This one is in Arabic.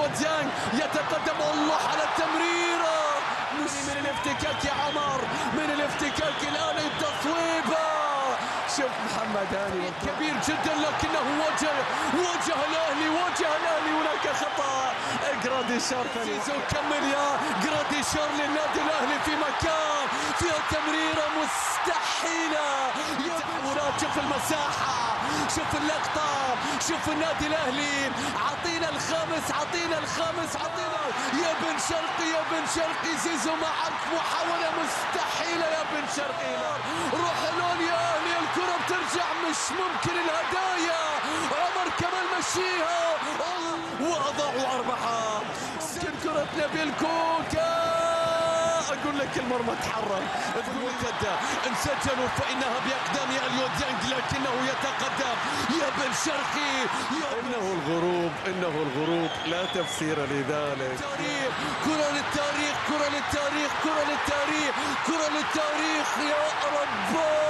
اليو ديانج يتقدم الله على التمريرة من الافتكاك يا عمر، من الافتكاك الآن التصويبة. شوف محمد هاني كبير جدا لكنه وجه الأهلي هناك خطأ. جراديشار زيزو كمل يا جراديشار للنادي الأهلي في مكان فيها تمريرة مستحيلة. يا تحولات، شوف المساحة، شوف اللقطة، شوف النادي الأهلي. عطينا الخامس يا بن شرقي زيزو معك محاولة مستحيلة يا بن شرقي. روح لون يا أهلي، الكرة بترجع، مش ممكن الهدايا. عمر كمال مشيها وأضاعوا 4. ممكن كرة نبيل كوكا، أقول لك المرمى تحرر، مرتدة انسجلوا فإنها بأقدام اليو ديانج لكنه يتقدم يا بن شرقي. إنه الغروب لا تفسير لذلك. كرة للتاريخ يا رب.